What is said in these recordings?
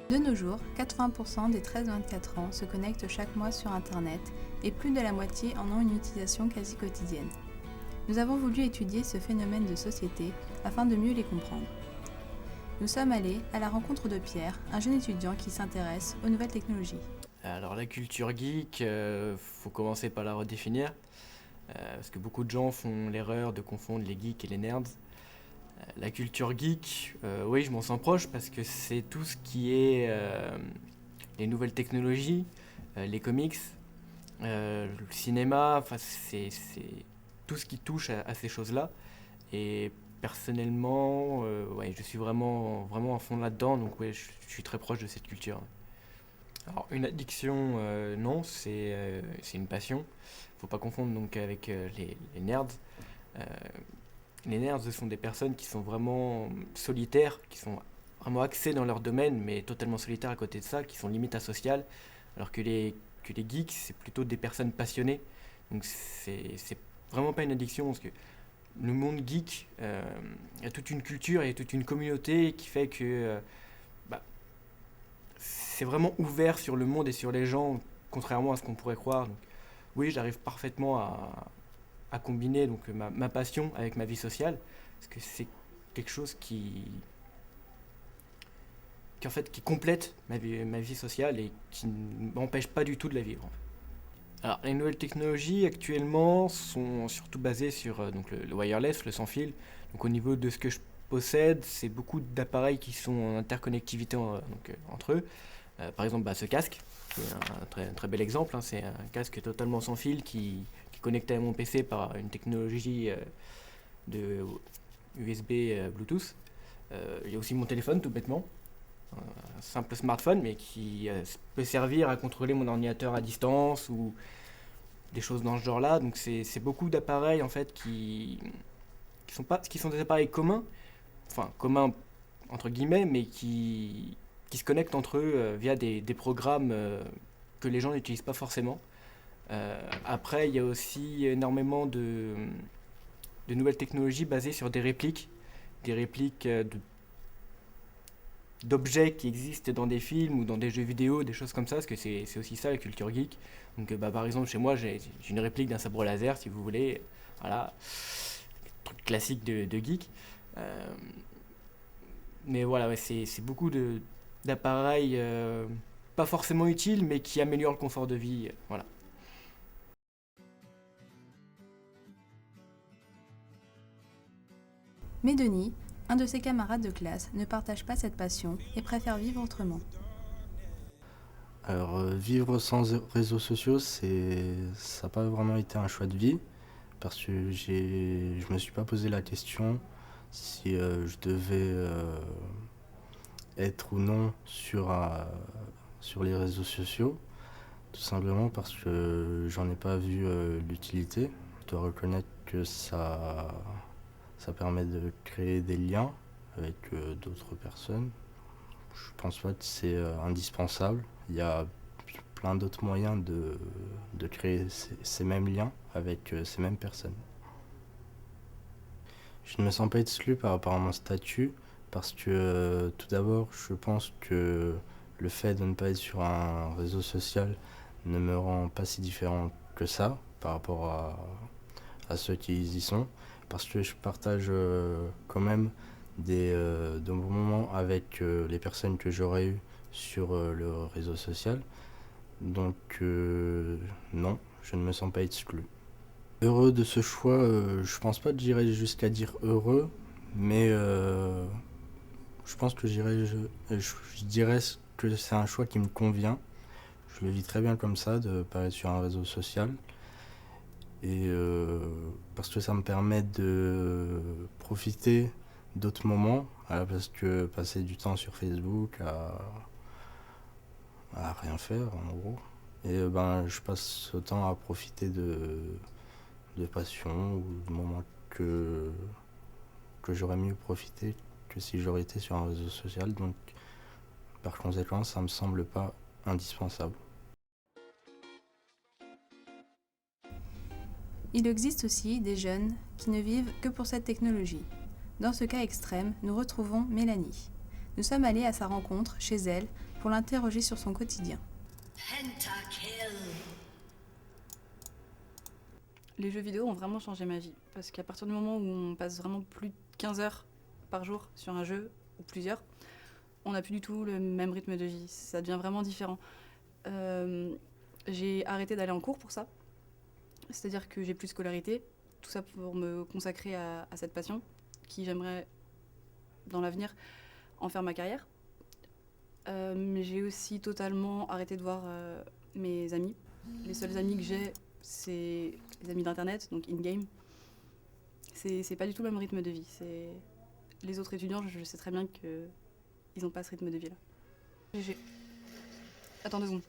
De nos jours, 80% des 13-24 ans se connectent chaque mois sur Internet et plus de la moitié en ont une utilisation quasi quotidienne. Nous avons voulu étudier ce phénomène de société afin de mieux les comprendre. Nous sommes allés à la rencontre de Pierre, un jeune étudiant qui s'intéresse aux nouvelles technologies. Alors la culture geek, faut commencer par la redéfinir, parce que beaucoup de gens font l'erreur de confondre les geeks et les nerds. La culture geek, oui, je m'en sens proche parce que c'est tout ce qui est les nouvelles technologies, les comics, le cinéma, enfin c'est tout ce qui touche à ces choses-là. Et personnellement, ouais, je suis vraiment à fond là-dedans, donc ouais, je suis très proche de cette culture. Alors une addiction, non, c'est une passion. Faut pas confondre donc avec les nerds. Euh, les nerds, ce sont des personnes qui sont vraiment solitaires, qui sont vraiment axées dans leur domaine, mais totalement solitaires à côté de ça, qui sont limite asociales, alors que les geeks, c'est plutôt des personnes passionnées. Donc c'est vraiment pas une addiction, parce que le monde geek, il y a toute une culture et toute une communauté qui fait que bah, c'est vraiment ouvert sur le monde et sur les gens, contrairement à ce qu'on pourrait croire. Donc, oui, j'arrive parfaitement à combiner donc, ma passion avec ma vie sociale, parce que c'est quelque chose qui en fait qui complète ma vie sociale et qui ne m'empêche pas du tout de la vivre. Alors, les nouvelles technologies actuellement sont surtout basées sur donc le wireless, le sans fil. Donc, au niveau de ce que je possède, c'est beaucoup d'appareils qui sont en interconnectivité entre eux. Par exemple, ce casque, c'est un très bel exemple. Hein, c'est un casque totalement sans fil qui est connecté à mon PC par une technologie de USB Bluetooth. Il y a aussi mon téléphone, tout bêtement. Un simple smartphone, mais qui peut servir à contrôler mon ordinateur à distance ou des choses dans ce genre-là. Donc c'est beaucoup d'appareils en fait qui sont des appareils communs, enfin communs entre guillemets, mais qui se connectent entre eux via des programmes que les gens n'utilisent pas forcément. Après, il y a aussi énormément de nouvelles technologies basées sur des répliques d'objets qui existent dans des films ou dans des jeux vidéo, des choses comme ça, parce que c'est aussi ça la culture geek. Donc, par exemple, chez moi, j'ai une réplique d'un sabre laser, si vous voulez. Voilà, truc classique de geek. Euh, mais voilà, ouais, c'est beaucoup d'appareils pas forcément utiles, mais qui améliorent le confort de vie. Voilà. Mais Denis, un de ses camarades de classe, ne partage pas cette passion et préfère vivre autrement. Alors, vivre sans réseaux sociaux, ça n'a pas vraiment été un choix de vie, parce que je me suis pas posé la question si je devais être ou non sur les réseaux sociaux, tout simplement parce que j'en ai pas vu l'utilité. Je dois reconnaître que ça permet de créer des liens avec d'autres personnes. Je pense pas que c'est indispensable. Il y a plein d'autres moyens de créer ces mêmes liens avec ces mêmes personnes. Je ne me sens pas exclu par rapport à mon statut parce que tout d'abord, je pense que le fait de ne pas être sur un réseau social ne me rend pas si différent que ça par rapport à ceux qui y sont, parce que je partage quand même de bons moments avec les personnes que j'aurais eues sur le réseau social. Donc non, je ne me sens pas exclu. Heureux de ce choix, je pense pas que j'irai jusqu'à dire heureux, mais je pense que je dirais que c'est un choix qui me convient. Je le vis très bien comme ça, de pas être sur un réseau social. Et parce que ça me permet de profiter d'autres moments, à la place que passer du temps sur Facebook à rien faire en gros. Et je passe ce temps à profiter de passion ou de moments que j'aurais mieux profité que si j'aurais été sur un réseau social. Donc par conséquent, ça me semble pas indispensable. Il existe aussi des jeunes qui ne vivent que pour cette technologie. Dans ce cas extrême, nous retrouvons Mélanie. Nous sommes allés à sa rencontre chez elle pour l'interroger sur son quotidien. Les jeux vidéo ont vraiment changé ma vie, parce qu'à partir du moment où on passe vraiment plus de 15 heures par jour sur un jeu, ou plusieurs, on n'a plus du tout le même rythme de vie, ça devient vraiment différent. J'ai arrêté d'aller en cours pour ça, c'est-à-dire que j'ai plus de scolarité, tout ça pour me consacrer à cette passion, qui j'aimerais, dans l'avenir, en faire ma carrière. Mais j'ai aussi totalement arrêté de voir mes amis. Les seuls amis que j'ai, c'est les amis d'internet, donc in-game. C'est pas du tout le même rythme de vie. Les autres étudiants, je sais très bien qu'ils n'ont pas ce rythme de vie là. GG. Attends 2 secondes.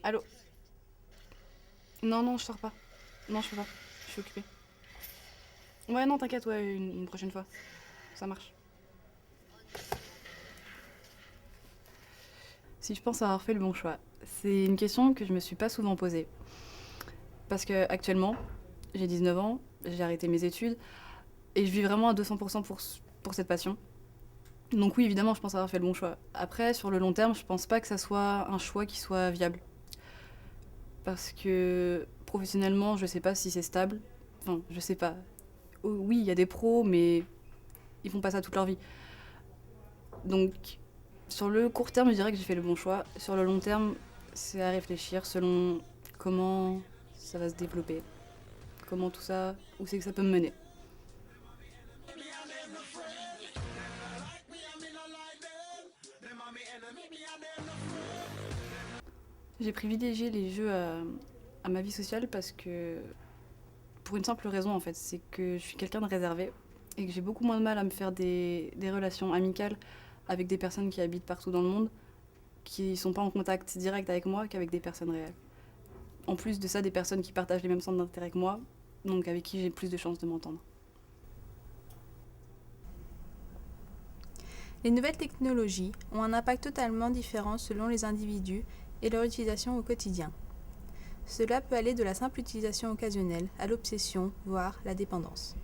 Allô? Non, je sors pas. Non, je peux pas. Je suis occupée. Ouais, non, t'inquiète, ouais, une prochaine fois. Ça marche. Si je pense avoir fait le bon choix, c'est une question que je me suis pas souvent posée. Parce que actuellement, j'ai 19 ans, j'ai arrêté mes études et je vis vraiment à 200% pour cette passion. Donc oui, évidemment, je pense avoir fait le bon choix. Après, sur le long terme, je pense pas que ça soit un choix qui soit viable. Parce que professionnellement, je sais pas si c'est stable. Enfin, je sais pas. Oui, il y a des pros, mais ils font pas ça toute leur vie. Donc, sur le court terme, je dirais que j'ai fait le bon choix. Sur le long terme, c'est à réfléchir selon comment ça va se développer. Comment tout ça, où c'est que ça peut me mener. J'ai privilégié les jeux à ma vie sociale parce que, pour une simple raison en fait, c'est que je suis quelqu'un de réservé et que j'ai beaucoup moins de mal à me faire des relations amicales avec des personnes qui habitent partout dans le monde, qui ne sont pas en contact direct avec moi qu'avec des personnes réelles. En plus de ça, des personnes qui partagent les mêmes centres d'intérêt que moi, donc avec qui j'ai plus de chances de m'entendre. Les nouvelles technologies ont un impact totalement différent selon les individus et leur utilisation au quotidien. Cela peut aller de la simple utilisation occasionnelle à l'obsession, voire la dépendance.